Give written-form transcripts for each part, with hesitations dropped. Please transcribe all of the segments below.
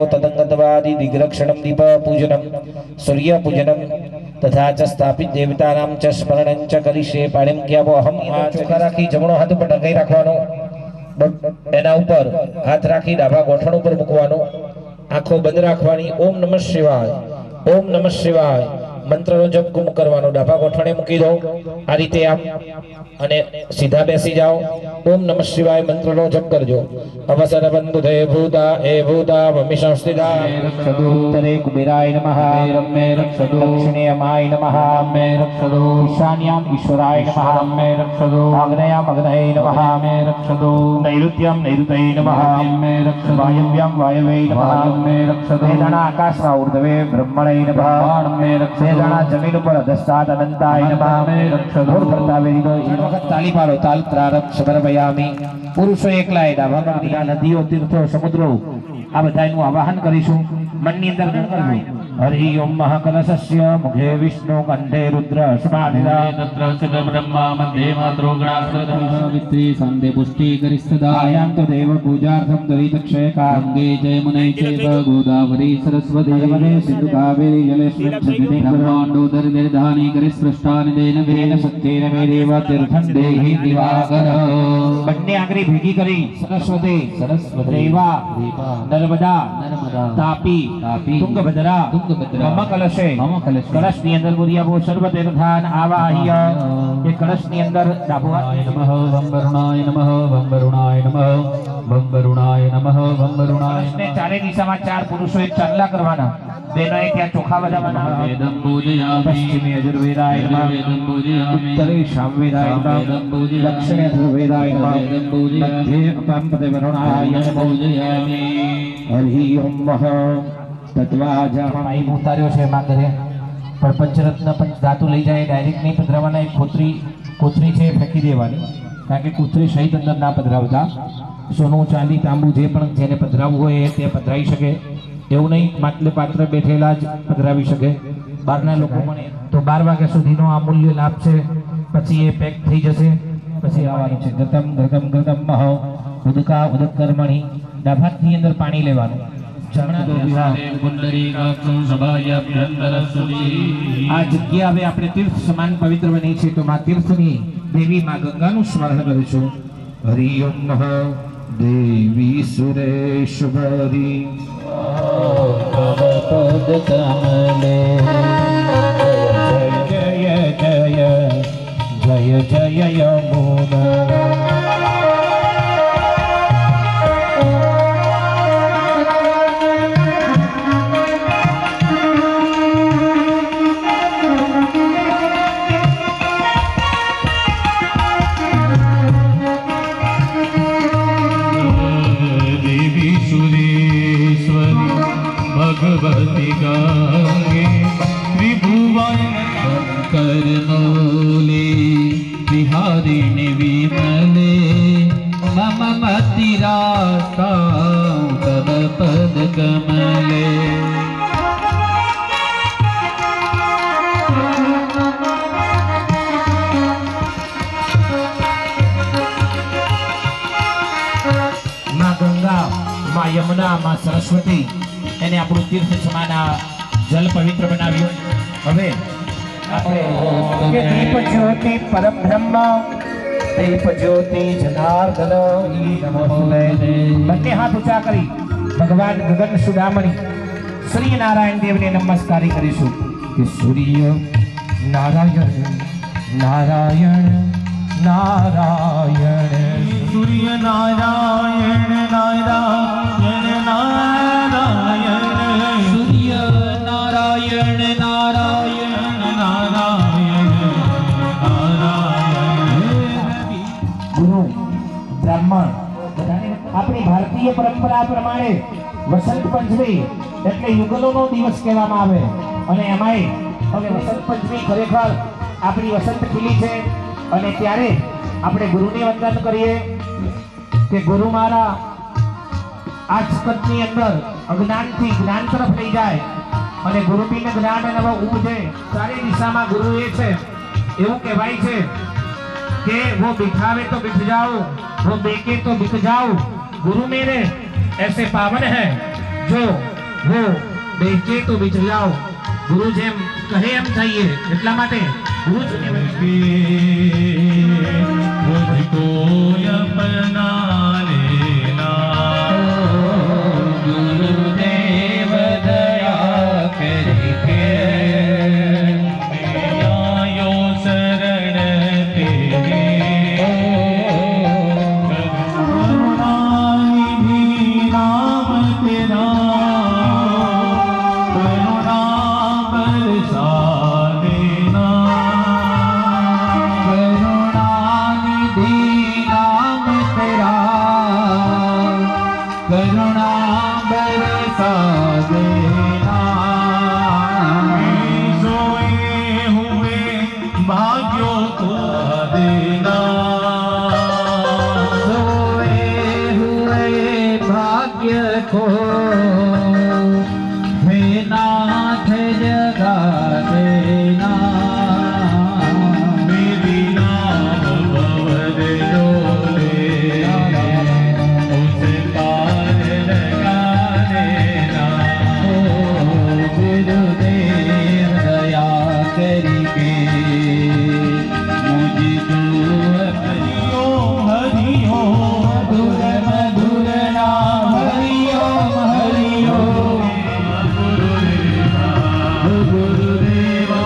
तदंगतवादि दिग्रक्षणं दीप पूजनं सूर्य पूजनं तथा च स्थापित देवतानां च स्मरणं च करिष्ये पाणिं क्यावो अहम आ ચોખા રાખી જમણો હાથ ઉપર ઢંકાઈ રાખવાનો એના ઉપર હાથ રાખી ડાબા ગોઠણ ઉપર મૂકવાનો આંખો બંધ રાખવાની ઓમ નમઃ શિવાય મંત્રનો જપ ગુમ કરવાનો ડાબા ગોઠણે મૂકી દો આ રીતે આમ અને સીધા બેસી જાઓ ઓમ નમઃ શિવાય મંત્રનો જપ કરજો અવસર બંધુ દે ભૂતા એ ભૂતા મમિષં સ્થિતા રક્ષદુ ઉત્તરે કુબેરાય નમઃ રમ્મે રક્ષદુ દક્ષિણેયમાય નમઃ મે રક્ષદુ ઈશાન્યામ ઈશ્વરાય નમઃ મે રક્ષદુ આગ્નેયામ અગ્નયે નમઃ મે રક્ષદુ નૈઋત્યમ નૈઋતયે નમઃ મે રક્ષદુ વાયવ્યામ વાયવે નમઃ મે રક્ષદુ વેદના આકાશમાં ઉર્ધ્વે બ્રહ્મણે નમઃ મે રક્ષદુ જમીન ઉપર અધસ્તાત અનંતાય નમઃ મે રક્ષદુ ભરતાવે દીધો એક વખત તાળી પાડો તાલ પ્રારંભ સમર્પયામિ પુરુષો એકલાય ડાભામાં નદીઓ તીર્થો સમુદ્રો આ બધાનું આવાહન કરીશું મનની અંદર ગણ હરિ ઓમ મહાકલશસ્ય મુખે વિષ્ણુ કંઠે રુદ્ર સમાનિદા તત્ર સદ બ્રહ્મા મધ્યે માત્રો ગણાસ્ત્ર વિત્રી સંદે પુષ્ટિ કરિસ્તદા આયામ તો દેવ પૂજાર્થમ દરિતક્ષય કાંગે જય મુને ચૈવ ગોદાવરી સરસ્વતી નર્મદે સિંધુ કાવેરી જલેસ્મિન બ્રહ્માંડોદર નિર્ધાની કરિસ્પૃષ્ટાન દેન વેન સત્યેન મે દેવ તીર્થં દેહી દિવાકર બંને આંગળી ભેગી કરી સરસ્વતી રેવા નર્મદા તાપી તુંગભદ્રા મમ કલશે કલશની અંદર બોલિયાબો સર્વ તીર્થાન આવાહ્ય એ કલશની અંદર ડાબો હાથ નમઃ વંબરુણાય નમઃ વંબરુણાય નમઃ વંબરુણાય નમઃ વંબરુણાય ને ચારે દિશામાં ચાર પુરુષોએ ચાંદલા કરવાના બેનોએ ત્યાં ચોખા વધારવાના વેદમ પૂજયામિ પશ્ચિમે અજુર્વેદાય નમઃ વેદમ પૂજયામિ ઉત્તરે સામવેદાય નમઃ વેદમ પૂજયામિ દક્ષિણે અધર્વેદાય નમઃ વેદમ પૂજયામિ મધ્યે અપામપદે વરુણાય નમઃ પૂજયામિ હરિ ઓમ મહ તત્વાજા માઈ ઉતાર્યો છે માં ઘરે પણ પંચરત્ન પંચ ધાતુ લઈ જાય ડાયરેક્ટ નહીં પધરાવવાના એક કોથરી છે ફેંકી દેવાની કારણ કે કોથરી સહિત અંદર ના પધરાવતા સોનું ચાંદી તાંબુ જે પણ જેને પધરાવવું હોય તે પધરાવી શકે એવું નહીં માટલે પાત્ર બેઠેલા જ પધરાવી શકે બહારના લોકો પણ તો 12 વાગ્યા સુધીનો આ મૂલ્ય લાભ છે પછી એ પેક થઈ જશે પછી આવવાનું છે ગતમ ગતમ ગતમ મહ ઉદકા ઉદક કર્મણી ડાભાની અંદર પાણી લેવાનું આ જગ્યા હવે આપણે તીર્થ સમાન પવિત્ર બની છે તો માં તીર્થની દેવી માં ગંગાનું સ્મરણ કરીશું હરિ ઓમ નમઃ દેવી સુરેશ્વરી પદ કમલે જય જય જય જય જય યમુના भगवती गांगे त्रिभुवन करमूले विहारिणी विमले मम मतिरास्ता तव पद कमले मां गंगा मां यमुना मां सरस्वती એને આપણું તીર્થ સમાન જલ પવિત્ર બનાવ્યું હવે આપણે દીપ જ્યોતિ પરબ્રહ્મ દીપ જ્યોતિ જનાર્દન બંને હાથ ઊંચા કરી ભગવાન ગગન સુદામણી શ્રી નારાયણ દેવને નમસ્કારી કરીશું કે સૂર્ય નારાયણ નારાયણ નારાયણ સૂર્ય નારાયણ નારાયણ નારાયણ સૂર્ય નારાયણ નારાયણ નારાયણ નારાયણ ગુરુ બ્રાહ્મણ આપણી ભારતીય પરંપરા પ્રમાણે વસંત પંચમી એટલે યુગલોનો દિવસ કહેવામાં આવે અને એમાંય હવે વસંત પંચમી ખરેખર આપણી વસંત ખીલી છે અને ત્યારે આપણે ગુરુને વંદન કરીએ કે ગુરુ મારા આ જગતની અંદર અજ્ઞાનથી જ્ઞાન તરફ લઈ જાય અને ગુરુબિન જ્ઞાન નવ ઉપજે ચારે દિશામાં ગુરુ એ છે એવું કહેવાય છે કે वो बिठावे तो बिठ जाओ वो बेके तो बिठ जाओ गुरु मेरे ऐसे पावन है जो वो બેસે તો બેસી જાઓ. ગુરુ જેમ કહે એમ થઈએ. એટલા માટે ગુરુજીને मुझको अपना लेना गुरुदेव दया करके आयो शरण तेरे करुणानिधि नाम तेरा करुणा बरसा देना करुणानिधि नाम तेरा करुणा बरसा देना सोए हुए भाग्यों को देना सोए हुए भाग्य को हे नाथ जगा देना मेरी नाम भवर डोले उसे पार लगा देना गुरुदेव दया करके मुझको हरिओम हरिओम मधुर मधुर नाम हरिओम हरिओम गुरुदेवा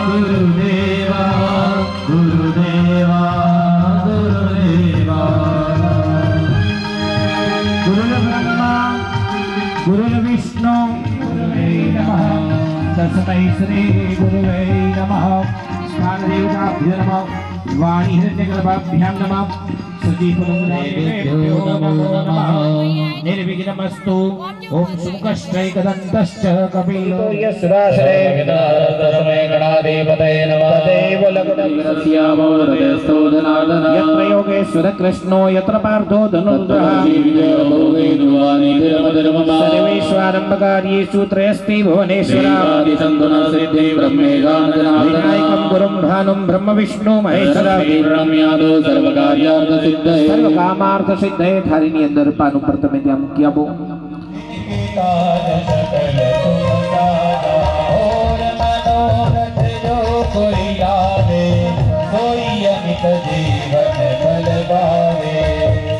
गुरुदेवा गुरुदेवा गुरुदेवा गुरुदेवा गुरुल ब्रह्मा गुरुल विष्णु गुरुवे नमः तस्मै श्री गुरुवे नमः स्थान देवताभ्यो नमः वाणी हिरण्यगर्भाभ्यां नमः सजीवदेवेभ्यो नमो नमः निर्विघ्नमस्तु ओम सुमुखश्चैकदन्तश्च कपिलो यस्राश्रे तस्मै गणाधिपतये नमः तदेव लग्नं यत्र योगेश्वर कृष्णो यत्र पार्थो धनुर्धरः सर्वेष्वारम्भकार्येषु त्रयस्ति भुवनेश्वरः विनायकं गुरुं भानुं ब्रह्म विष्णु महेश्वरः सर्वकामार्थसिद्धये थारीની અંદર પાનું પર તમે ત્યાં મૂકી આપો. और मनोरथ जो कोई आवे कोई अमित जीवन फल पावे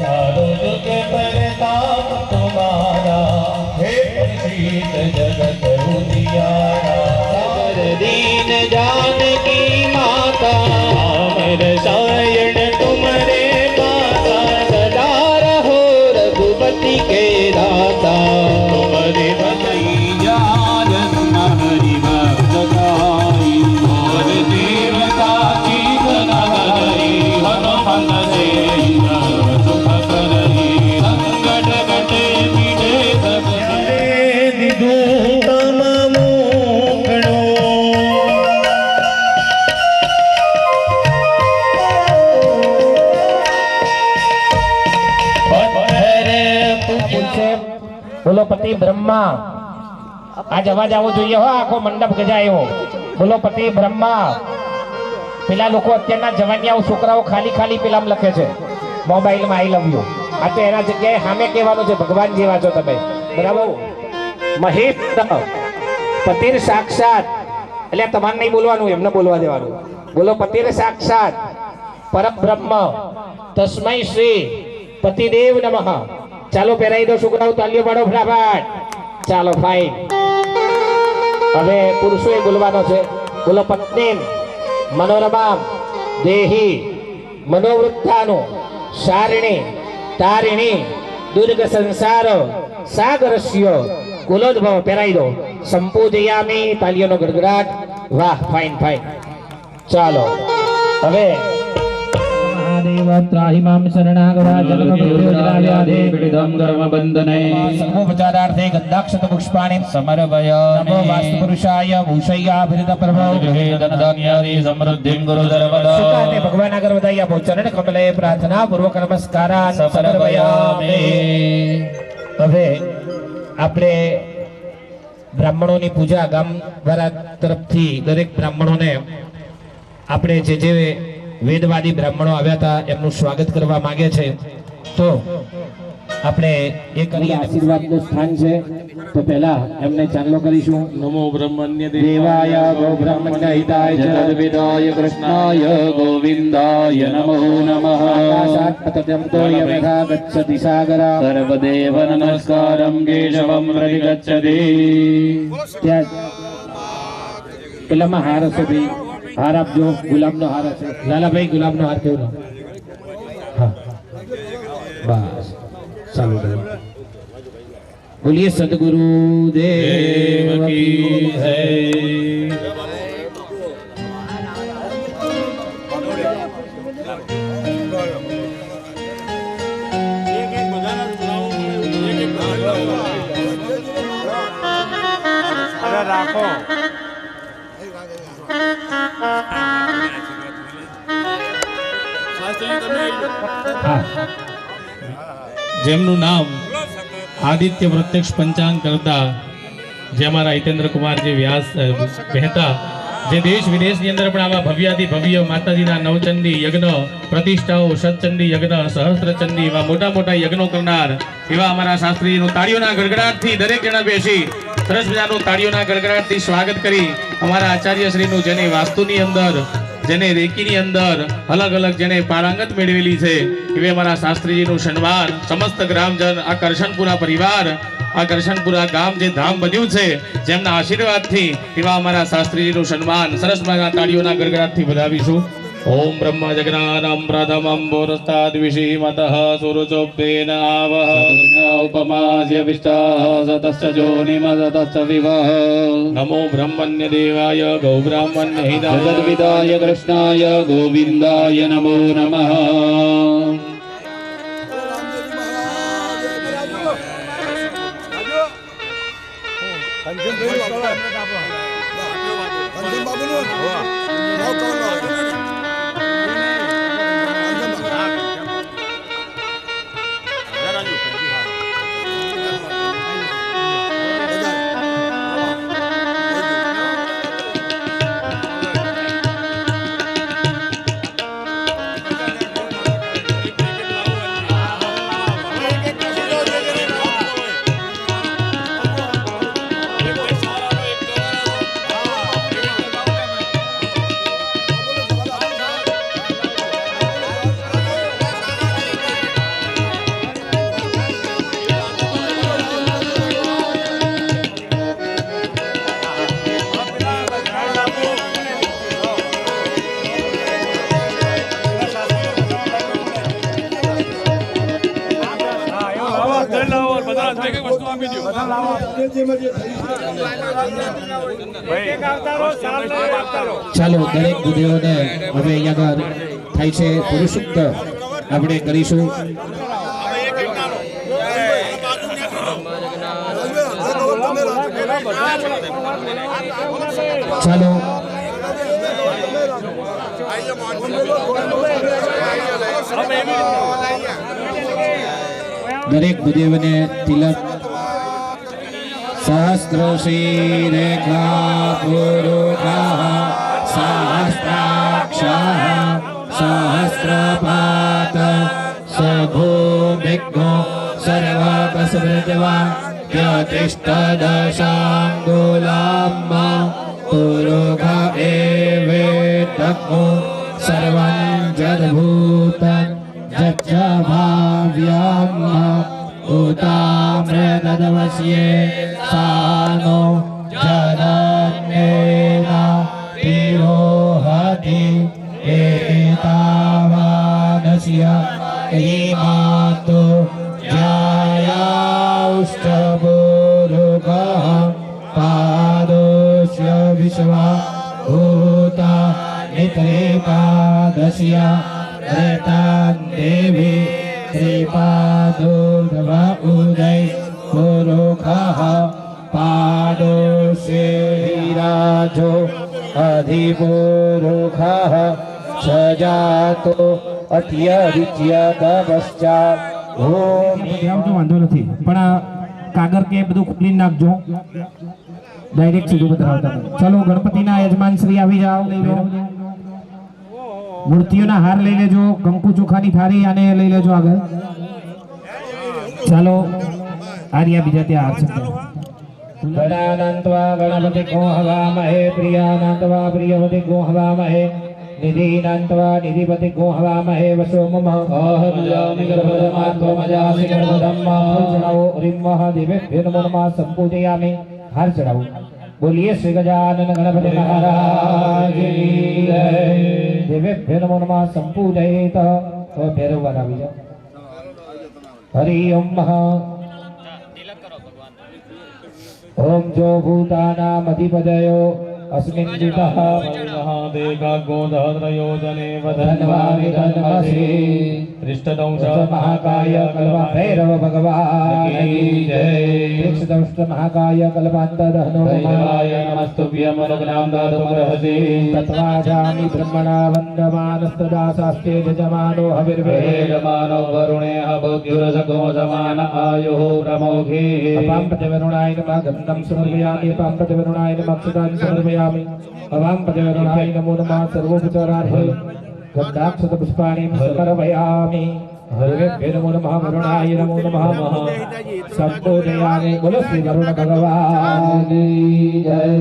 चारों जुग प्रताप तुम्हारा हे प्रसिद्ध जगत उजियारा सार दीन जानकी माता अमर सायण तुम्हारे माता सदा रहो रघुपति के दाता तुम्हारे भजई जान हरि भक्त गाई और देवता की गणगई हनुमन से सुख करई संकट कटे पीड़े सब निधु तम मोकणो પૂછે બોલો પતિ બ્રહ્મા આજ અવાજ આવવો જોઈએ હો આખો મંડપ ગજાયો બોલો પતિ બ્રહ્મા પેલા લોકો અત્યારના જવાનિયાઓ છોકરાઓ ખાલી ખાલી પેલામ લખે છે મોબાઈલમાં આઈ લવ યુ આ તો એના જગ્યાએ સામે કહેવાનું છે ભગવાન જેવા છો તમે બરાબર મહેશ પતિર સાક્ષાત એટલે તમારે નહીં બોલવાનું એમને બોલવા દેવાનું બોલો પતિર સાક્ષાત પરબ્રહ્મ તસ્મૈ શ્રી પતિદેવ નમઃ ચાલો પહેરાઈ દો છોકરાઓ તાલીઓ પાડો ફટાફટ ચાલો ફાઈન હવે પુરુષોએ બોલવાનો છે બોલો પત્ની મનોરમા દેહી મનોવૃત્તાનો શારિણી તારિણી દુર્ગ સંસાર સાગરસ્ય કુલોદ્ભવ પહેરાઈ દો સંપૂજયામી તાલીઓનો ગડગડાટ વાહ ફાઈન ફાઈન ચાલો હવે મહાદેવ ત્રાહિમામ શરણાગતા જન્મભૂમિ પીડિતમ ધર્મબંધને સર્વોપચારાર્થે ગંધાક્ષત પુષ્પાણિ સમર્પયામિ નમો વાસ્તુ પુરુષાય ભૂષયાભિરિત પ્રભો ધનધાન્યાદિ સમૃદ્ધિમ ગુરુધર્મદા સુતાને ભગવાન આગળ વધાઈ આપો ચરણ કમલે પ્રાર્થના પૂર્વક નમસ્કારા સમર્પયામિ. હવે આપણે બ્રાહ્મણોની પૂજા ગામ દ્વારા તરફથી દરેક બ્રાહ્મણોને આપણે જે વેદવાદી બ્રાહ્મણો આવ્યા હતા એમનું સ્વાગત કરવા માંગે છે તો આપણે એક આશીર્વાદનું સ્થાન છે તો પહેલા એમને ચાંદલો કરીશું. નમો બ્રહ્મણ્ય દેવાય ગૌ બ્રાહ્મણ્ય હિતાય જગદ્વિદાય કૃષ્ણાય ગોવિંદાય નમો નમઃ. આકાશાત પતંતો યમથા ગચ્છતિ સાગરા. સર્વદેવ નમસ્કારમ કેશવમ પ્રતિગચ્છતિ. ત્યાં પેલામાં હાર હશે ભાઈ, હાર આપજો. ગુલાબનો હાર હશે. લાલાભાઈ ગુલાબનો હાર કેવો? હા બસ ચાલુ કરો. બોલીએ સદગુરુ દેવ કી જય. રાખો જેમનું નામ આદિત્ય પ્રત્યક્ષ પંચાંગ કરતા જે અમારા હિતેન્દ્ર કુમારજી વ્યાસ મહેતા, જે દેશ વિદેશની અંદર પણ આવા ભવ્યાથી ભવ્ય માતાજીના નવચંડી યજ્ઞ પ્રતિષ્ઠાઓ, સતચંડી યજ્ઞ, સહસ્ત્રચંડી એવા મોટા મોટા યજ્ઞો કરનાર એવા અમારા શાસ્ત્રીનું તાળીઓના ગડગડાટથી દરેક જણા બેસી સરસ મજાનું તાળીઓના ગડગડાટથી સ્વાગત કરી અમારા આચાર્યશ્રીનું જેની વાસ્તુની અંદર, જેને રેકીની અંદર અલગ અલગ જેને પારંગત મેળવેલી છે એવી અમારા શાસ્ત્રીજીનું સન્માન સમસ્ત ગ્રામજન, આ કરશનપુરા પરિવાર, આ કરશનપુરા ગામ જે ધામ બન્યું છે જેમના આશીર્વાદથી એવા અમારા શાસ્ત્રીજીનું સન્માન સરસ મજાના તાળીઓના ગડગડાટથી વધાવીશું. ઓમ બ્રહ્મ જગનાનમ પ્રથમમ પુરસ્તાદ વિષીમતઃ સુરચોપ્તેન આવહ ઉપમાસ્ય વિષ્ટાઃ સતસ્ય જોનિમસતસ્ય વિવહ. નમો બ્રહ્મણ્ય દેવાય ગૌ બ્રાહ્મણ્ય હિતાય જગદ્વિદાય કૃષ્ણાય ગોવિંદાય નમો નમઃ. ચાલો દરેક ગુદેવોને હવે અહીંયા આગળ થાય છે પુરુષોક્ત આપણે કરીશું. ચાલો દરેક ગુદેવને તિલક સહસ્રશી રેખા પુરુષા સહસ્રાક્ષા સહસ્રપાત સભૂમિગ્નો સર્વકસ્મૃતવા યતિષ્ઠદશાંગુલામ્મા પુરુષા એવેતકો સર્વં જદભૂતં જચ્ચ ભાવ્યમ્મા ઉતામ્રદવસ્યે સાનો જનન્યેના તિરોહતિ એતાવાનસ્ય ઈમાતો જાયાઉષ્ટબુરુગઃ પાદોસ્ય વિશ્વા ભૂતા નિત્રેકાદસ્ય રેતાન દેવી શ્રીપાદોર્ધવ ઉદય પુરુષઃ પાદોશેરાજો અધિપુરુષઃ સજાતો અત્યવિચ્ય તપશ્ચાત ભૂમિ. વાંધો નથી પણ આ કાગળ કે બધું ખોલી નાખજો, ડાયરેક્ટ સીધું પધરાવતા. ચલો ગણપતિના યજમાન શ્રી આવી જાઓ. મૂર્તિઓના હાર લઈ લેજો, કંકુ ચોખાની થાળી આને લઈ લેજો આગળ. ચાલો આર્યા બીજા ત્યાં આવશે ગણાનંતવા ગણપતિ ગો હવામહે પ્રિયાનંતવા પ્રિયવતિ ગો હવામહે નિધિનંતવા નિધિપતિ ગો હવામહે વશો મમ અહમજામિ ગર્ભધમાત્વમજામિ ગર્ભધમ્મા ચડાવો રિમ્મઃ દિવ્યેભ્યો નમો નમઃ સંપૂજયામિ હાર ચડાવો બોલીએ શ્રી ગજાનન ગણપતિ મહારાજ કી જય દિવ્યેભ્યો નમો નમઃ સંપૂજયેત તો ભેરવવા આવી જાઓ હરિ ઓમ ओम जो भूतानाम अधिपतयो अस्मिन् जितः महादेकाग्ोदहत्रयोजने धन्वामि धन्वसि पृष्ठदंश महाकाय कल्पा भैरव भगवान की जय वृक्षदंष्ट महाकाय कल्पान्तद हनुमाय नमस्तुभ्यं मनोज्ञां दातुमर्हसि तत्वाजामि ब्रह्मणा वन्दमानस्तदा शास्त्रे यजमानो हविर्वेदमानो वरुणेह बुद्धिरसगो समान आयुः प्रमोघे अपां प्रतिवरुणाय नमः गन्धं समर्पयामि अपां प्रतिवरुणाय नमः अक्षतां समर्पयामि अवां प्रतिवरुणाय नमो नमः सर्वोपचारार्थे गन्धाक्षतपुष्पाणि समर्पयामि हरिभ्यो नमो नमः वरुणाय नमो नमः संपूजयामि बोलो श्री वरुण भगवान की जय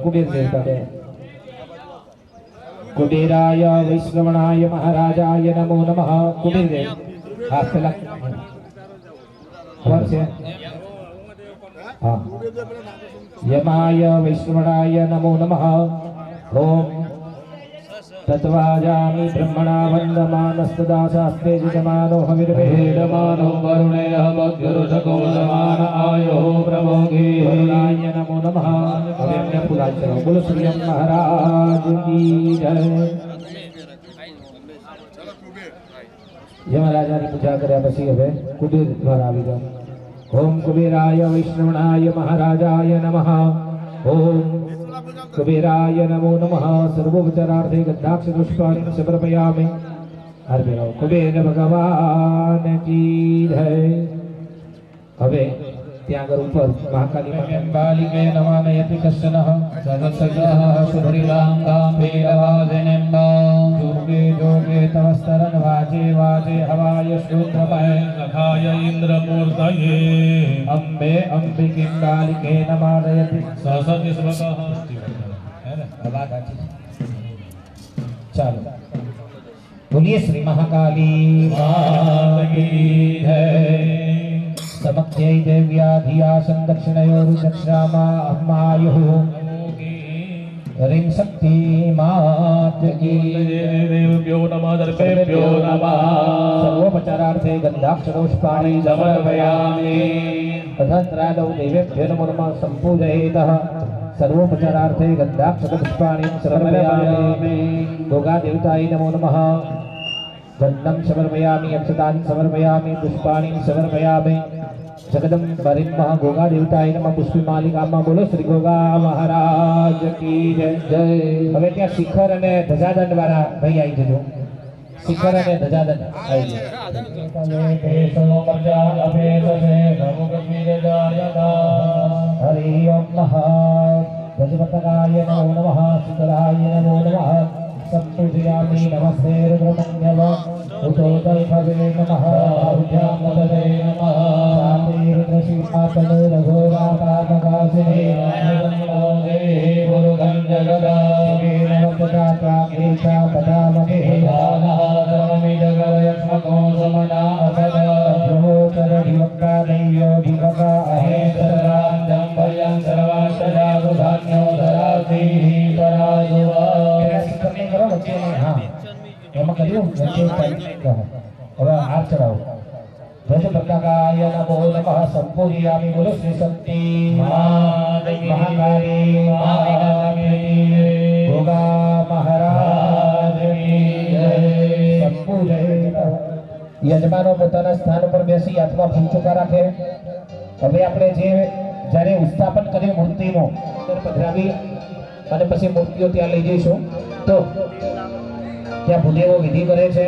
कुबेर देवता है कुबेराय वैश्रवणाय महाराजाय नमो नमः कुबेर देव हाथ पे लग कौन से हाँ यमाय वैश्रवणाय नमो नमः ओम तत्वाजामि ब्रह्मणा वन्दमानस्तदा शास्त्रे यजमानो हविर्वेदमानो वरुणेह बुद्धिरसगो समान आयुः प्रमोघे वरुणाय नमो नमः अभिमन्य पुराण चलो बोलो श्री महाराज की जय यमराजाની પૂજા કર્યા પછી હવે કુબેર દ્વારા આવી જાઓ ओम कुबेराय वैष्णवनाय महाराजाय नमः ओम कुबेराय नमो नमः सर्वोपचारार्थे गन्धाक्षपुष्पाणि समर्पयामि हरिभ्यो कुबेर भगवान की जय હવે ત્યાં આગળ ઉપર મહાકાલી बालिके नमामयति कश्चन सदसजः सुभ्रीलाङ्गाम्भीरवासिनीं जोगे जोगे तव स्तरन् वाजे वाजे हवाय श्रोत्रमय सखाय इन्द्रमूर्तये अम्बे अम्बिकीं कालिके नमामयति ससति स्वतः चलो बोलिए श्री महाकाली माता की जय समक्यै देव्या धिया संदक्षिणयोरुदक्षिणामा अम्मायुः ह्रीं शक्ति मात की देवेभ्यो नमः दर्पेभ्यो नमः सर्वोपचारार्थे गन्धाक्षरोष्पाणि समर्पयामि तदनन्तरादौ देवेभ्यो नमो नमः सम्पूजयेतः सर्वोपचारार्थे गन्धाक्षरपुष्पाणि समर्पयामि भोगादेवताय नमो नमः गन्धं समर्पयामि अक्षतानि समर्पयामि पुष्पाणि समर्पयामि जगदम्बरिम्मः गोगा देवताय नमः पुष्पमालिकाમાં બોલો શ્રી ગોગા મહારાજ की जय હવે ત્યાં શિખર અને ધજાદંડ વાળા ભાઈ આવી જજો શિખર અને ધજાદંડ આવી હરિ ઓમ નમઃ ગજપતરાય નમો નમઃ સુતરાય નમો નમઃ संपूजयामि नमस्ते रुद्रमण्यव उतोदल्भवे नमः उद्यामदे नमः रुद्रशीमातनु रघोरापादकासिने नमोदे गुरुगं जगदा नमोदाता केशा पदामते दानः धर्ममि जगदयक्ष्मको समना असदा ब्रह्मोत्तरधिवक्ता दैयो धिवका अहेतरां जम्भयं सर्वाष्टजा दुधान्यो धराधीः पराजुवा करो बच्चे ने हाँ एम करियो बच्चे હવે હાથ ચડાવો ધ્વજ પતાકાય નમો નમઃ સંપૂજયામિ બોલો શ્રી શક્તિ મહાકાલી ગોગા મહારાજ की जय સંપૂજય યજમાનો પોતાના સ્થાન પર બેસી હાથમાં ફૂલચોકા રાખે હવે આપણે જે જ્યારે ઉત્સ્થાપન કર્યું મૂર્તિનો અંદર પધરાવી અને પછી મૂર્તિઓ ત્યાં લઈ જઈશું તો ત્યાં ભૂદેવો વિધિ કરે છે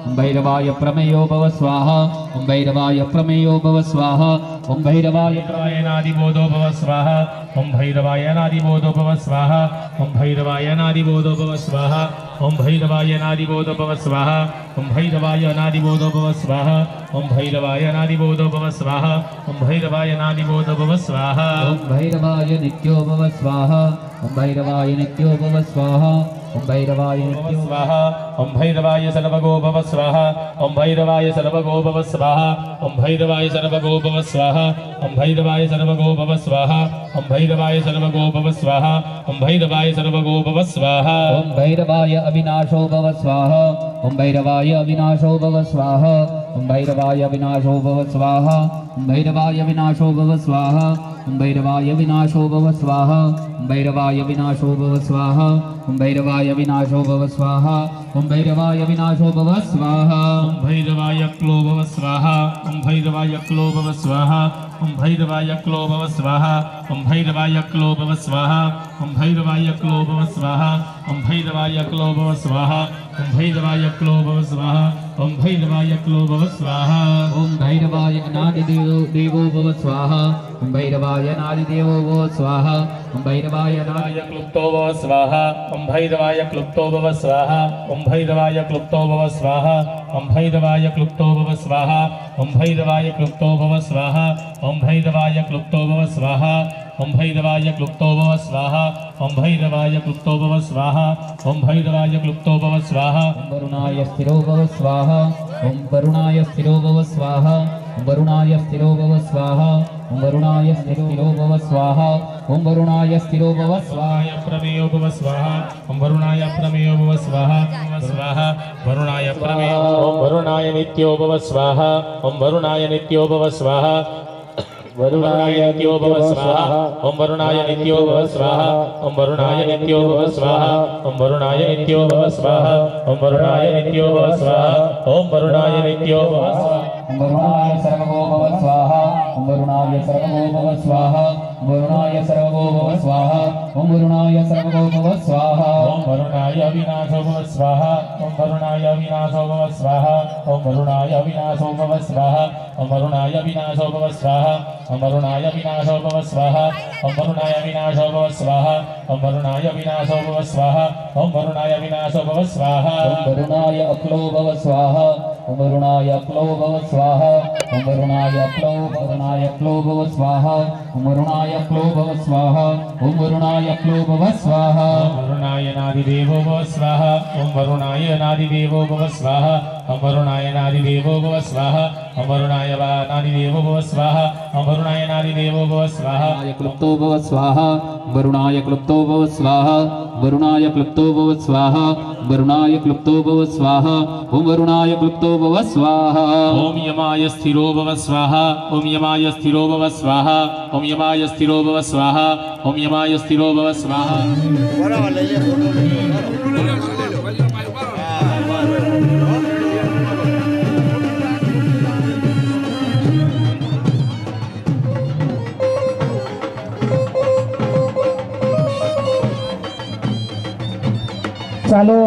ओम भैरवाय प्रमेयो भव स्वाहा ओम भैरवाय प्रमेयो भव स्वाहा ओम भैरवाय नादिबोधो भव स्वाहा ओम भैरवाय नादिबोधो भव स्वाहा ओम भैरवाय नादिबोधो भव स्वाहा ओम भैरवाय नादिबोधो भव स्वाहा ओम भैरवाय नादिबोधो भव स्वाहा ओम भैरवाय नादिबोधो भव स्वाहा ओम भैरवाय नादिबोधो भव स्वाहा ओम भैरवाय नित्यो भव स्वाहा ओम भैरवाय नित्यो भव स्वाहा ओम भैरवाय नित्यो स्वाहा ओम भैरवाय सर्वगो भव स्वाहा ओम भैरवाय सर्वगो भव स्वाहा ओम भैरवाय सर्वगो भव स्वाहा ओम भैरवाय सर्वगो भव स्वाहा ओम भैरवाय सर्वगो भव स्वाहा ओम भैरवाय सर्वगो भव स्वाहा ओम भैरवाय अविनाशो भव स्वाहा ओम भैरवाय अविनाशो भव स्वाहा ओम भैरवाय अविनाशो भव स्वाहा ओम भैरवाय अविनाशो भव स्वाहा ओम भैरवाय अविनाशो भव स्वाहा ओम भैरवाय अविनाशो भव स्वाहा ओम भैरवाय अविनाशो भव स्वाहा ओम भैरवाय अविनाशो भव स्वाहा ओम भैरवाय क्लो भव स्वाहा ओम भैरवाय क्लो भव स्वाहा ओम भैरवाय क्लो भव स्वाहा ओम भैरवाय क्लो भव स्वाहा ओम भैरवाय क्लो भव स्वाहा ओम भैरवाय क्लो भव स्वाहा ओम भैरवाय क्लो भव स्वाहा ओम भैरवाय क्लो भव स्वाहा ओम भैरवाय अनादिदेवो देवो भव स्वाहा ओम भैरवाय अनादिदेवो भव स्वाहा ओम भैरवाय अनादि क्लुप्तो भव स्वाहा ओम भैरवाय क्लुप्तो भव स्वाहा ओम भैरवाय क्लुप्तो भव स्वाहा ओम भैरवाय क्लुप्तो भव स्वाहा ओम भैरवाय क्लुप्तो भव स्वाहा ओम भैरवाय क्लुप्तो भव स्वाहा ओम भैरवाय क्लुप्तो भव स्वाहा ओम भैरवाय क्लुप्तो भव स्वाहा ओम भैरवाय क्लुप्तो भव स्वाहा ओम वरुणाय स्थिरो भव स्वाहा ओम वरुणाय स्थिरो भव स्वाहा ओम वरुणाय स्थिरो भव स्वाहा ओम वरुणाय स्थिरो भव स्वाहा ओम वरुणाय स्थिरो भव स्वाहा प्रमेयो भव स्वाहा ओम वरुणाय प्रमेयो भव स्वाहा स्वाहा वरुणाय प्रमेयो ओम वरुणाय नित्यो भव स्वाहा ओम वरुणाय नित्यो भव स्वाहा वरुणाय नित्यो भव स्वाहा ओम वरुणाय नित्यो भव स्वाहा ओम वरुणाय नित्यो भव स्वाहा ओम वरुणाय नित्यो भव स्वाहा ओम वरुणाय नित्यो भव स्वाहा ओम वरुणाय नित्यो भव स्वाहा ओम वरुणाय सर्वगो भव स्वाहा ओम वरुणाय सर्वगो भव स्वाहा ओम वरुणाय सर्वगो भव स्वाहा ओम वरुणाय सर्वगो भव स्वाहा ओम वरुणाय विनाशो भव स्वाहा ओम वरुणाय विनाशो भव स्वाहा ओम वरुणाय विनाशो भव स्वाहा ओम वरुणाय विनाशो भव स्वाहा ओम वरुणाय विनाशो भव स्वाहा ओम वरुणाय विनाशो भव स्वाहा ओम वरुणाय विनाशो भव स्वाहा ओम वरुणाय विनाशो भव स्वाहा ओम वरुणाय अक्लो भव स्वाहा ओम वरुणाय अक्लो भव स्वाहा ओम वरुणाय अक्लो भव स्वाहा ओम वरुणाय अक्लो भव स्वाहा ओम वरुणाय अक्लो भव स्वाहा ओम वरुणाय नादिदेवो भव स्वाहा ओम वरुणाय नादिदेवो भव स्वाहा ओम वरुणाय नादिदेवो भव स्वाहा ओम वरुणाय नादिदेवो भव स्वाहा ओम वरुणाय नादिदेवो भव स्वाहा वरुणाय क्लुप्तो भव स्वाहा वरुणाय क्लुप्तो भव स्वाहा वरुणाय क्लुप्तो भव स्वाहा वरुणाय क्लुप्तो भव स्वाहा ओम वरुणाय क्लुप्तो भव स्वाहा ओम यमाय स्थिरो भव स्वाहा ओम यमाय स्थिरो भव स्वाहा ओम यमाय स्थिरो भव स्वाहा ओम यमाय स्थिरो भव स्वाहा ચાલો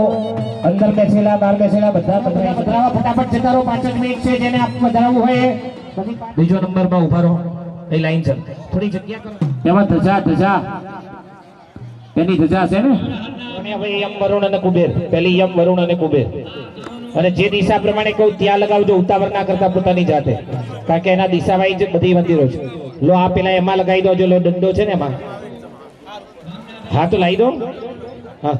અંદર બેસેલા બહાર બેસેલા બધા પધરાવા ફટાફટ જતા રહો 5 જ મિનિટ છે જેને આપ પધરાવવું હોય બીજો નંબરમાં ઉભા રહો એ લાઈન છે થોડી જગ્યા કરો એમાં ધજા તેની ધજા છે ને અને હવે યમ વરુણ અને કુબેર પહેલી યમ વરુણ અને કુબેર અને જે દિશા પ્રમાણે કહું ત્યાં લગાવજો ઉતાવળ ના કરતા પોતાની જાતે કારણ કે એના દિશાવાઈ જ બધી મંદિરો છે લો આ પેલા એમાં લગાવી દો જો લો દંડો છે ને એમાં હા તો લાવી દો હા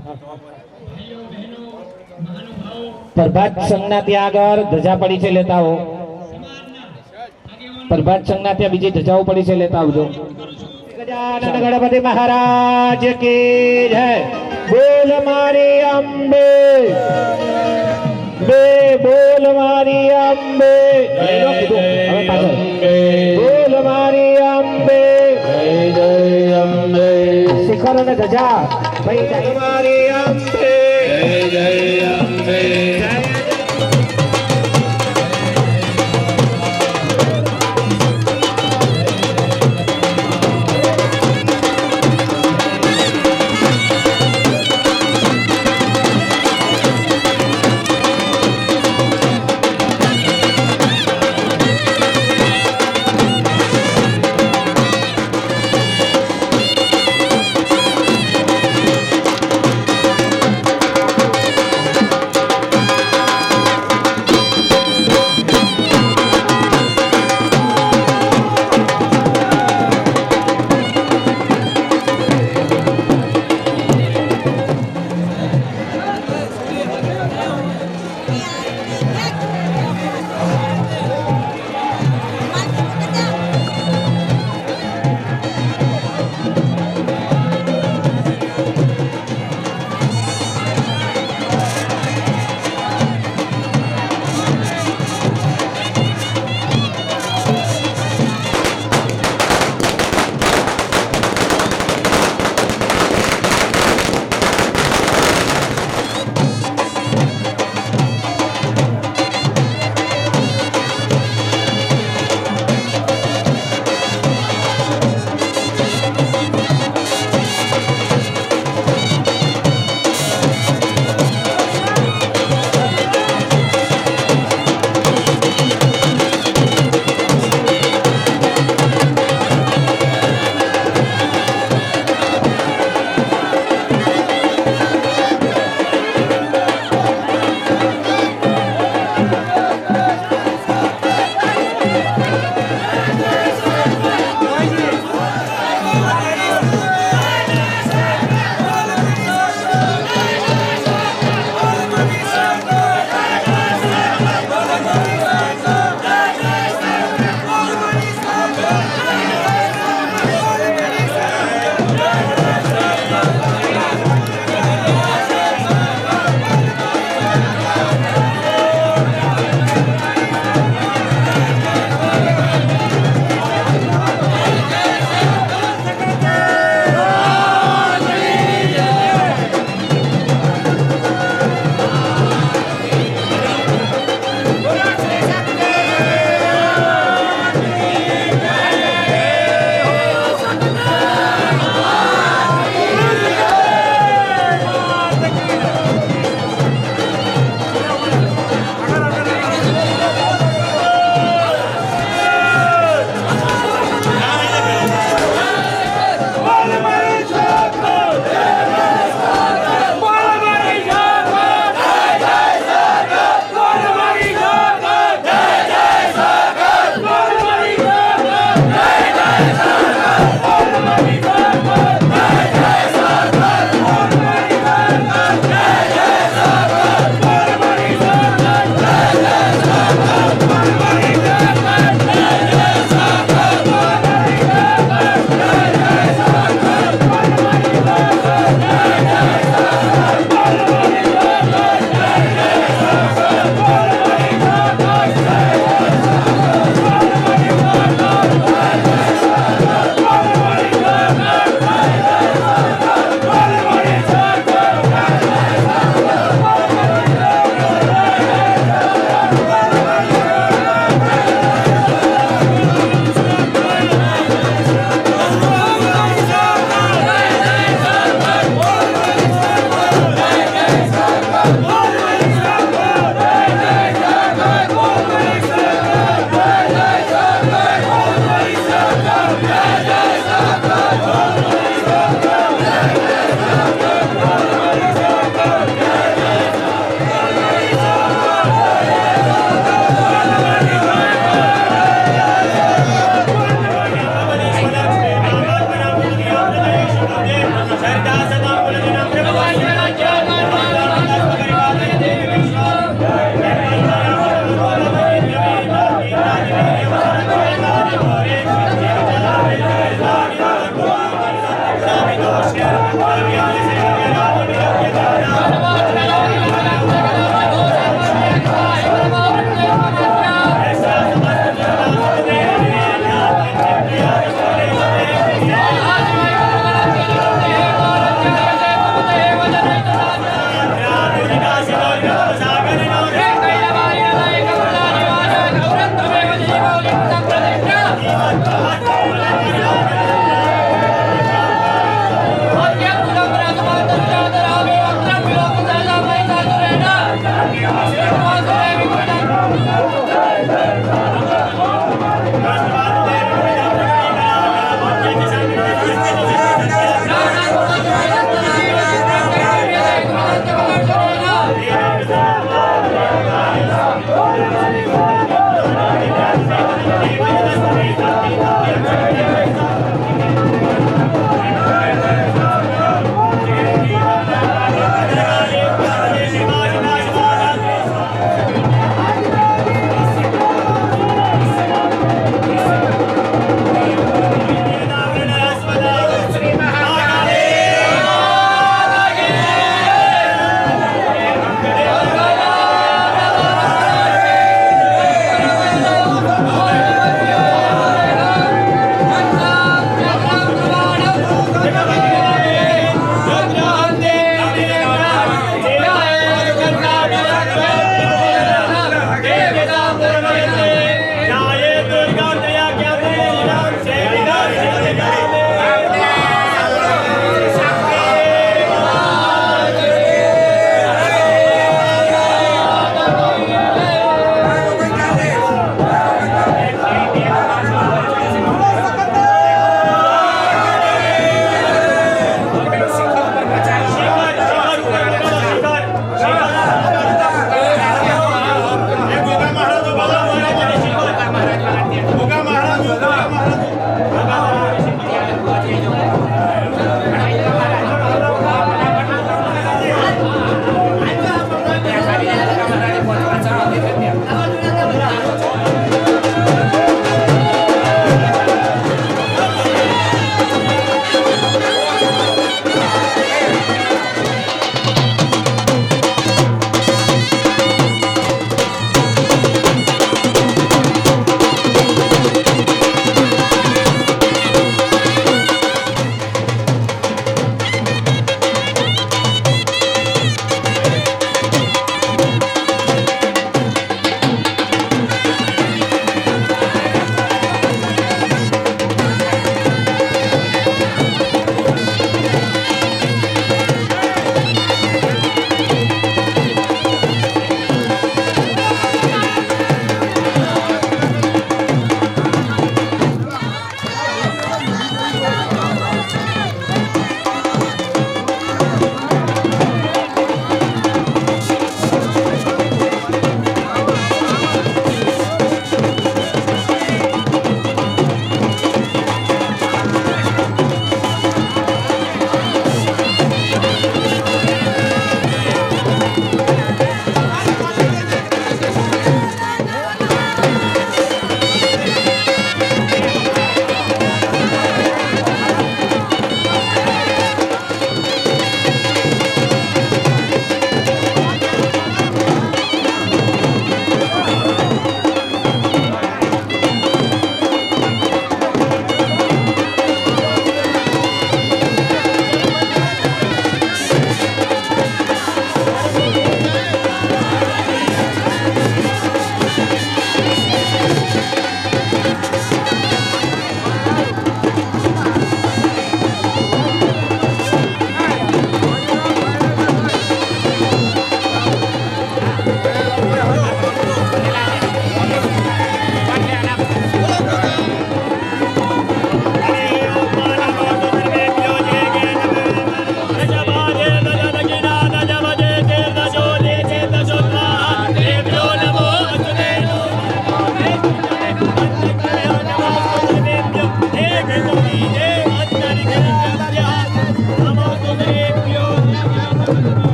પ્રભાત સંઘના ત્યાં આગળ ધજા પડી છે લેતા આવો પ્રભાત સંઘના ત્યાં બીજી ધજાઓ પડી છે લેતા આવજો ગજાનન ગણપતિ મહારાજ કી જય બોલ મારી અંબે બે બોલ મારી અંબે હવે પાછળ બોલ મારી અંબે જય અંબે શિખર અને ધજા ભાઈ જય મારી અંબે જય અંબે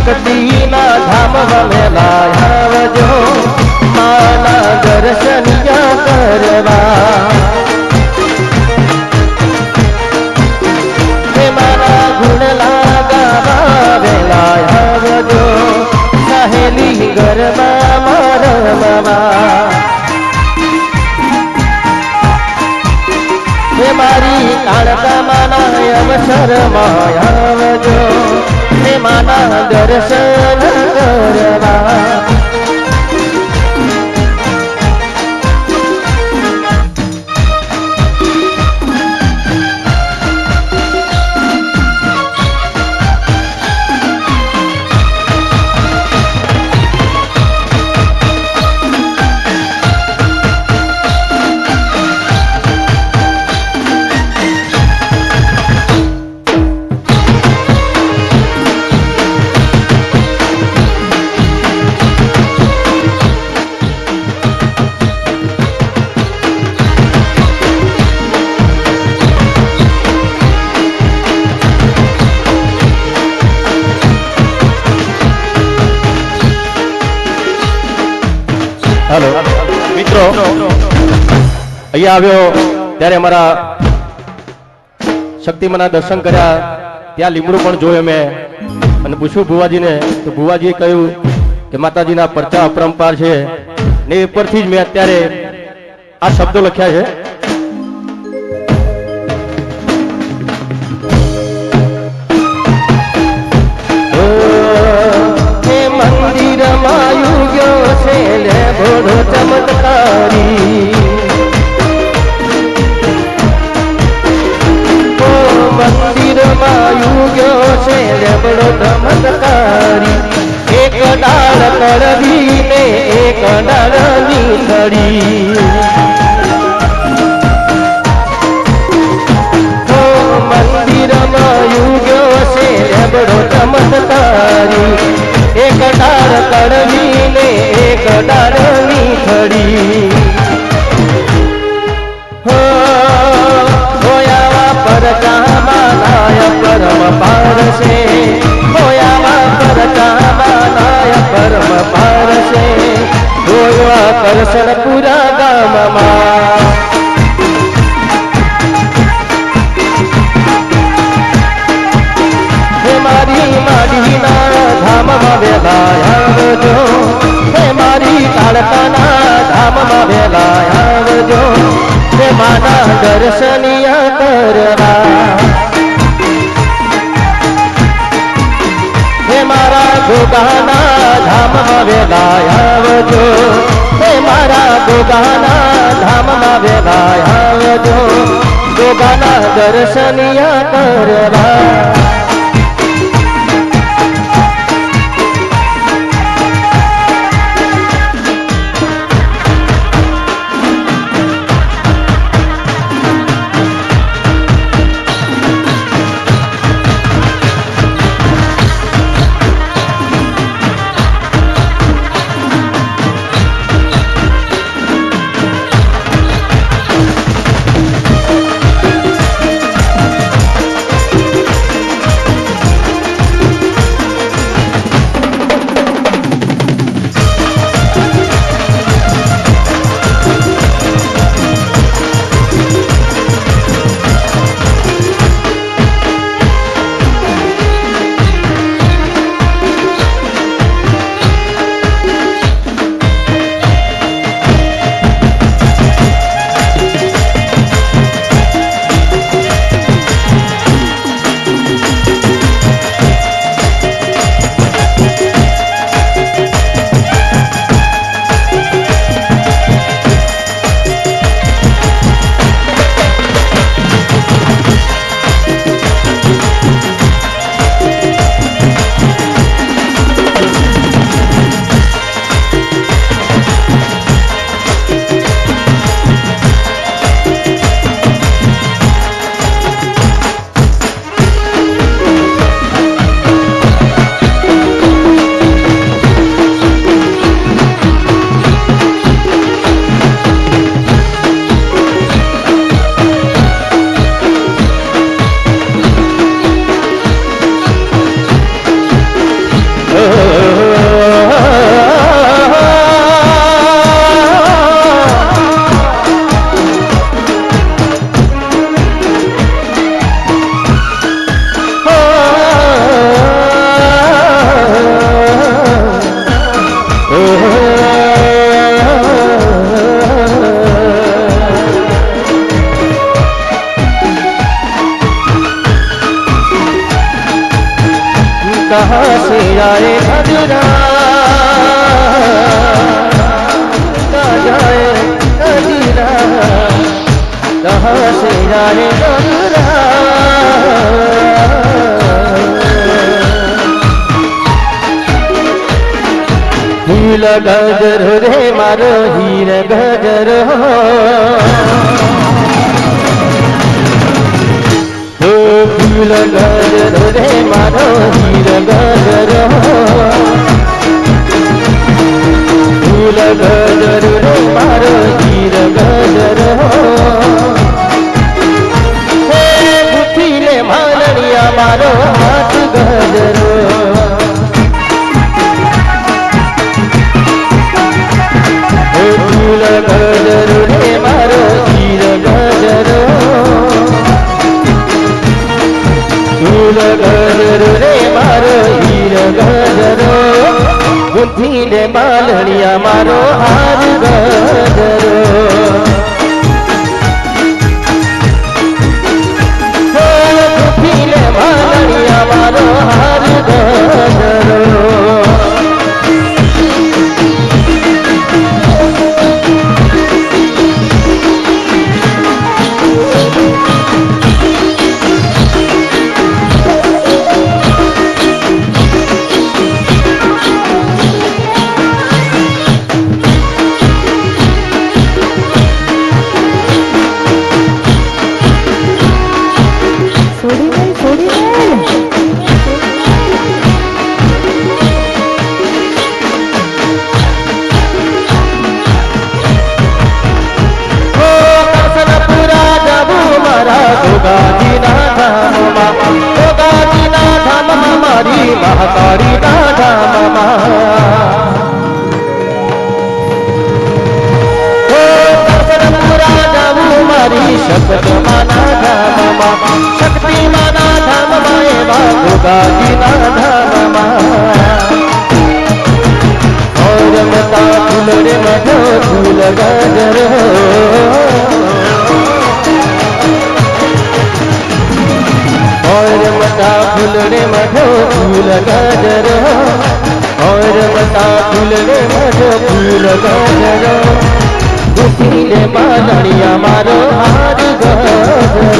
શક્તિના ધામ વમેલા આવજો માના દર્શનિયા કરવા હે મારા ગુણ લાગાવા વેલા આવજો સહેલી ગરબા મારવા હે મારી કાળકામાના અવસરમાં આવજો હે માના દર્શન કરવા हेलो मित्रों अहिया આવ્યો ત્યારે અમારા શક્તિમાના દર્શન કર્યા ત્યાં લીમડું પણ જોયું મેં અને પૂછ્યું ભુવાજીને તો ભુવાજીએ કહ્યું કે માતાજીના પરચા અપરંપાર છે ને એ પરથી જ મેં અત્યારે આ શબ્દો લખ્યા છે ચમત્કારી મંદિરમાં યુગ્યો છે લેબડો ચમત્કારી એક ડાળ કડવી ને એક ડાળની ખડી મંદિરમાં યુગ્યો છે લેબડો ચમત્કારી એક ડાળ કડવી ને એક ડાળની ખડી હોયાવા પરચામાં નાય પરમ પારસે હોયાવા પરચામાં નાય પરમ પારસે હોયવા કરશનપુરા ગામમાં મારી માડીના ધામમાં વેલા આવજો હે મારી કાળકાના ધામમાં વેલા આવજો હે માના દર્શનિયા કરવા હે મારા ગોગાના ધામમાં વેલા આવજો હે મારા ગોગાના ધામમાં વેલા આવજો ગોગાના દર્શનિયા કરવા कहाँ से आए अधूरा ना जाए अधूरा कहाँ से आए अधूरा हीर गजर रे मारो हीर गजर फूल गजर रे मारो हीर गजर फूल गजर रे मारो हीर गजर हे बुठीले माननिया मारो हाथ गजर हे फूल गजर रे मारो हीर गजर फूल गजर रे मारो हीर गजर गुंथीले मालणिया मारो हार गजर गुंथीले मालणिया मारो हार गजर महाकाली ना धाम पूरा जाऊ मारी शपथ माना धाम शक्ति माना धाम गोगाजी ना धाम और मता फूल रे मधो फूल गजर और मता फूल रे मधो फूल गजर और मता फूल रे मधो फूल गजर गुठीले मालणिया मारो हार गजर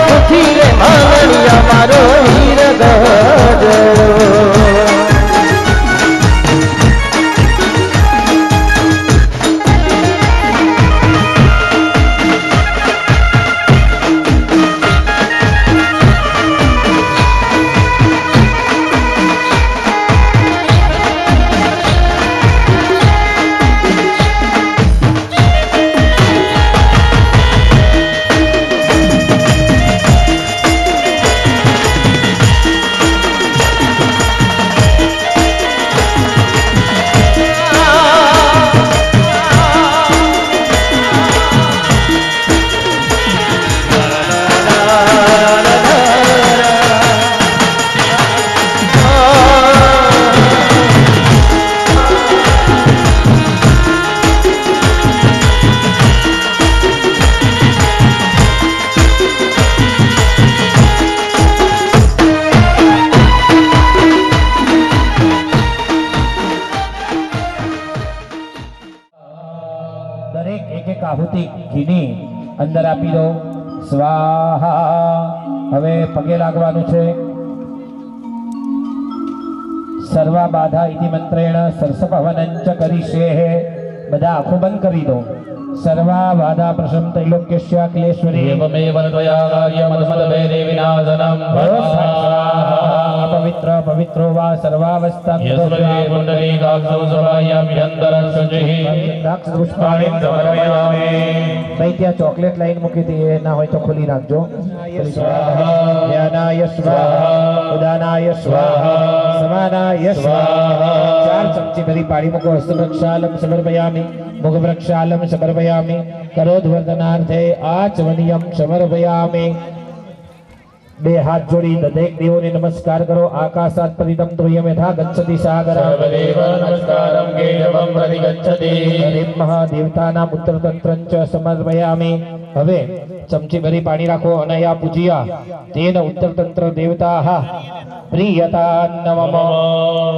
गुठीले मालणिया मारो हीर गजर આહુતિ ઘીની અંદર આપી દો સ્વાહા હવે પગે લાગવાનું છે સર્વ બાધા ઇતિ મંત્રેણ સરસભવનંચ કરીશે બધા આંખો બંધ કરી દો સર્વ બાધા પ્રશમ ત્રૈલોક્યસ્ય ક્લેશ્વરી एवमेव त्वया कार्यमदमदभेदे विनाशनम् પવિત્ર પવિત્રો વા સર્વાવસ્થા यस्मै कुण्डलीकाक्षौ सभायाम्यन्तरं शुचिः પુષ્પાણી समर्पयामि ભાઈ ત્યાં ચોકલેટ લાઈન મૂકી હતી એ ના હોય તો ખોલી રાખજો स्वाहा જ્ઞાનાય સ્વાહા ઉદાનાય સ્વાહા સમાનાય સ્વાહા 4 ચમચી ભરી પાણી મૂકો હસ્તવૃક્ષાલમ સમર્પયામિ મુખવૃક્ષાલમ સમર્પયામિ કરોધવર્ધનાર્થે આચમનીયમ સમર્પયામિ બે હાથ જોડી દરેક દેવોને નમસ્કાર કરો. આકાશાત પતિતમ ત્વયં યથા ગચ્છતિ સાગરઃ સર્વદેવ નમસ્કારં કેશવં પ્રતિગચ્છતિ. હરિમ મહાદેવતાનામ ઉત્તરતંત્રં ચ સમર્પયામિ. હવે ચમચી ભરી પાણી રાખો અને યા પૂજ્યા તેન ઉત્તરતંત્ર દેવતાઃ પ્રિયતા નમઃ.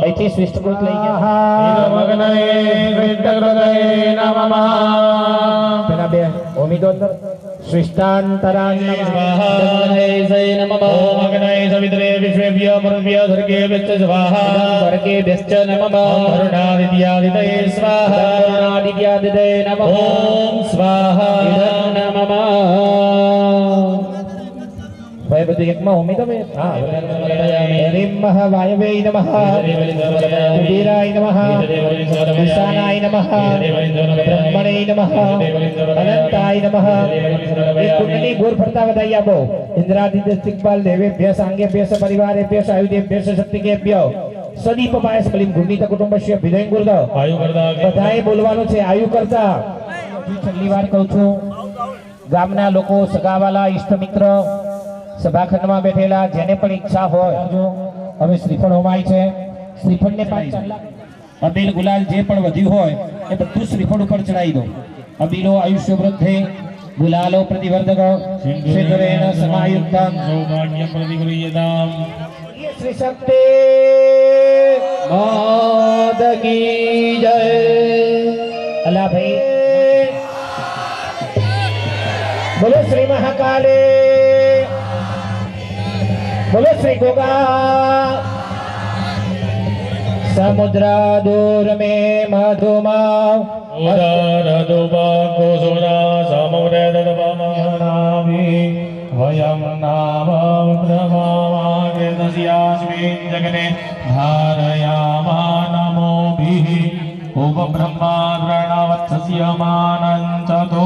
અહીંથી સ્વિષ્ટકૃત લઈ ગયા. મગ્નયે વિદ્ધકૃતયે નમઃ. પેલા બે ઓમી દો અંદર. સ્વિષ્ટાંતરાન નમઃ. ઓમ અગ્નયે સવિત્રે વિશ્વેભ્ય મરુભ્ય સર્ગેભ્યશ્ચ સ્વાહા. સ્વર્ગેભ્યશ્ચ નમઃ. કરુણાદિત્યાદિતયે સ્વાહા. કરુણાદિત્યાદિતયે નમઃ. ઓમ સ્વાહા. નમઃ. ભાઈ બધું એકમાં હોમી તમે. હા. હરિમ વાયવે નમઃ. કુબેરાય નમઃ. વિશાનાય નમઃ. બ્રહ્મણે નમઃ. અનંતાય નમઃ. એક કુંડલી ગોર ફરતા વધાઈ આપો. ઇન્દ્રાદિત્ય દિગ્પાલ દેવેભ્ય સાંગેભ્ય પરિવારેભ્ય આયુધેભ્ય શક્તિકેભ્ય સદીપ પાયસ બલિમ ગુણિત કુટુંબસ્ય વિદયં ગુરુદ. આયુ કરતા બધાએ બોલવાનું છે આયુ કરતા. છેલ્લી વાર કહું છું, ગામના લોકો, સગાવાલા, ઈષ્ટ મિત્ર, સભાખંડમાં બેઠેલા જેને પણ ઈચ્છા હોય, જો હવે શ્રીફળ હોમાય છે. શ્રીફળને 5 અબીલ ગુલાલ જે પણ વધ્યું હોય એ બધું શ્રીફળ ઉપર ચડાવી દો. અબીલો આયુષ્ય વૃદ્ધે, ગુલાલો પ્રતિવર્ધક, સિદ્ધરેણ સમાયુક્તં. સૌભાગ્ય પ્રતિગૃહ્યતામ. શ્રી શક્તિ માત કી જય. અલા ભાઈ બોલો શ્રી મહાકાલે, બોલો શ્રી ગોગા. સમુદ્ર દૂર મે મધુમા ઉદર દુબકો સુરા સમુદ્ર દબમાનામી વયમ નામ બ્રહ્માગે દસ્યાસ્મિન જગને ધારયામા નમોભિઃ. ઉપબ્રહ્મા દ્રણવત્સસ્ય માનંચતો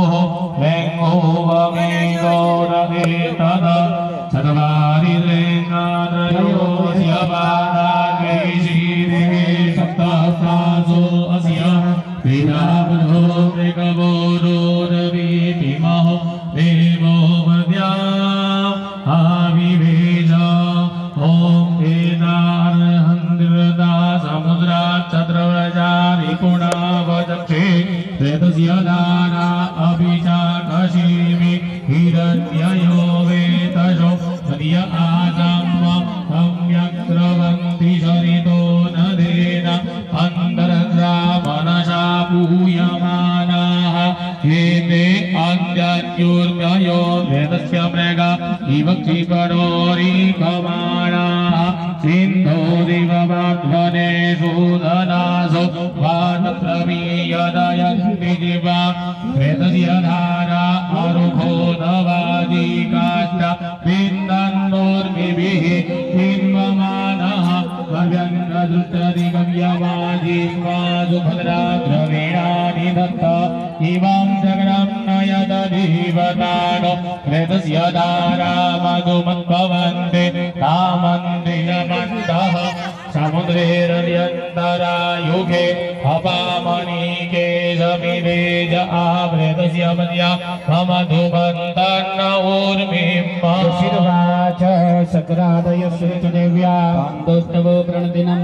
વેંગો વમે ગૌરવે તદ ચરવારી રેંગાદયોસ્ય બાનાગ્રેશી દેવે સપ્તસાસો અસ્ય વિદાબધો ત્રિકબોરોરવીતિમઃ દેવો વદ્યા આવિવેજ. ઓમ વેદારહંદ્રદા સમુદ્રા ચદ્રવ્રજારી પુણાવદક્ષે વેદસ્ય દારા અભિચાકશીમિ હિરણ્યયો વેતજો નદિય આસમ્મ સમ્યક્રવંતિ શરિતો નદેન અંતરદ્રા મનસા પૂયમાનાઃ. એતે અન્યન્યોર્મ્યયો વેદસ્ય મૃગા ઇવ ક્ષિપણોરીકમાણાઃ. સિંધો દિવવાગ્વને સુદનાસો વાનપ્રવીયદયન્તિ જીવા. વેદસ્ય ધારા અરુખો નવાદિકાષ્ઠ વિन्दન્નોર્મિभिः હિન્વમાનઃ. ભવ્યङ्गदृष्टदिगव्यवाजिह्वासुभद्राग्रवीणानि दत्त इवां जगनं नयदधिवतानो. वेदस्य धारा मधुमद्भवन्ते तामन्दिरमन्तः. समुद्रेरन्यन्तरायुगे अपामनीके समिवेज आवृतस्य मध्या मधुबन्धन्न ऊर्मिम्. ऋषिर्वाच सक्रादय श्रीदेव्या दुष्टवो प्रणतिनं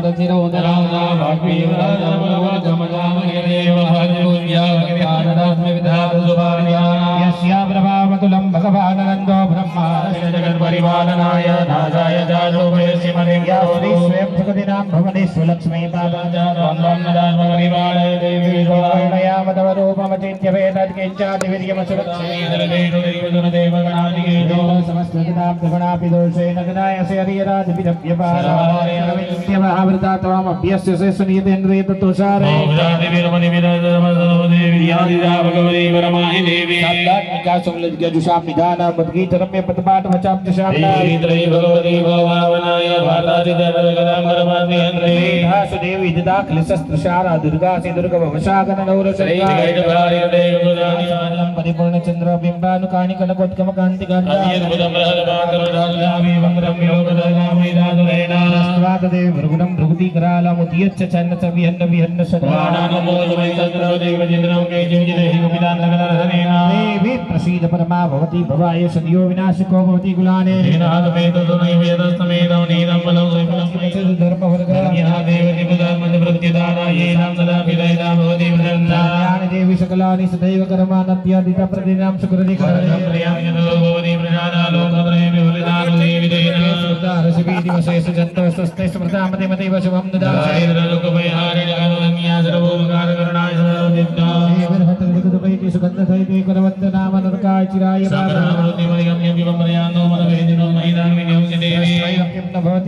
यस्या प्रभावतुलं भगवानन्दो ब्रह्मा जगन्परिपालनाय नाथाय जातोपयसि मनिं या श्री स्वयं जगदिनां भवने स्वलक्ष्मी परिपालय देवी वर्णयामतवरूपमचिन्त्य वेदज्ञेच्छादिवीर्यमसुरक्षेण समस्तगणापि दोषेण गणायसे हरियराजभिरव्यपारावृता त्वामभ्यस्य से सुनीतेन्द्रिय तुषारे सात्त्विका सुमलज्ञजुषां निधान मद्गीतरम्य पदपाठ वचां च शान्ता सुदेवी दिदा क्लिशस्त्रशारा दुर्गा से दुर्गा वशागन नौरसरिका परिपूर्ण चंद्र बिंबानुकानि कनकोत्कम कांति गंधा स्वातदेव भृगुणं भृगुति करालमुदीयच्च छन्न च विहन्न विहन्न सदा देवी प्रसीद परमा भवति भवाय सदियो विनाशको भवति कुलाने धर्म वर्ग देवी सकलानि सदैव कर्मानद्यादिता प्रतिनाम सुकृति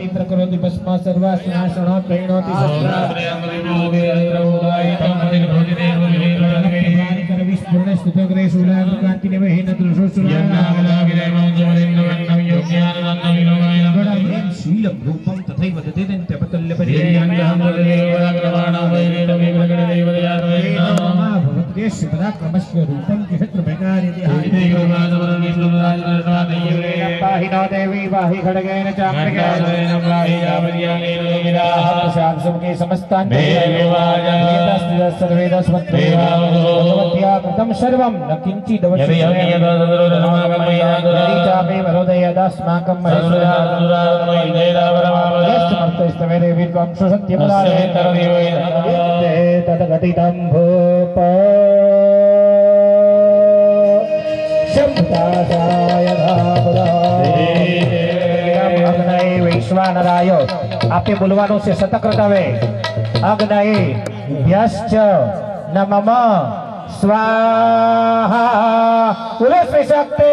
प्रकरोति भस्मा सर्वास्नाशनो प्रेणोति शीलं रूपं तथैव पराक्रमस्य रूपं पाहिनो देवी वाहि खड्गेन चामृगे समस्तान्ते सर्वेदस्मत्या कृतं सर्वं न किञ्चिदवश्यमे वरोदयदास्माकं महेश्वरास्तवेदे विद्वांसु सत्यमदाये तद्घटितं भूप અગ્નય વૈશ્વાનરાય આપે બોલવાનું છે સતકૃત હવે અગ્નય વ્યશ્ચ નમઃ સ્વાહા બોલો શ્રી શક્તિ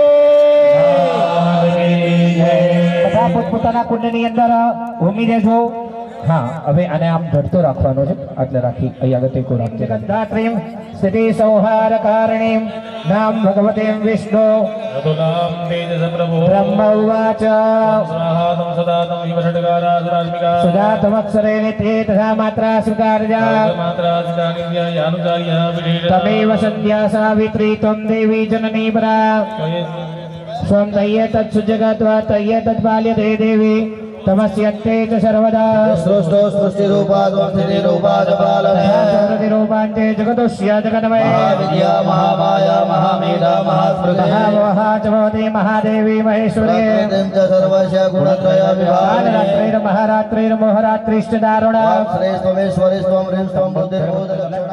બધા પોતપોતાના કુંડની અંદર ભૂમિ દેજો हाँ હવે આને આમ ધરતો રાખવાનો છે એટલે રાખી અહીંયા આગળ ટેકો રાખજે ગંધાત્રીમ સ્થિતિ સંહાર કારણીમ નામ ભગવતે વિષ્ણુ બ્રહ્મ ઉવાચ સદા તમક્ષરેણ તે તથા માત્રા સ્વીકાર્યા તમેવ સંધ્યા સાવિત્રી ત્વં દેવી જનની પરા સ્વં તય્ય તત્સુજગત્વા તય્ય તત્પાલ્યતે દેવી तमस्यन्ते च सर्वदा सृष्टो सृष्टिरूपान्ते जगतोऽस्य जगन्मये महाविद्या महामाया महामेधा महास्मृतिः महामोहा च भवति महादेवी महेश्वरी प्रकृतिं च सर्वस्य गुणत्रय कालरात्रिर्महारात्रिर्मोहरात्रिश्च दारुणा श्रेष्ठमेश्वरी स्वं ह्रीं स्वं बुद्धिर्बोधलक्ष्मी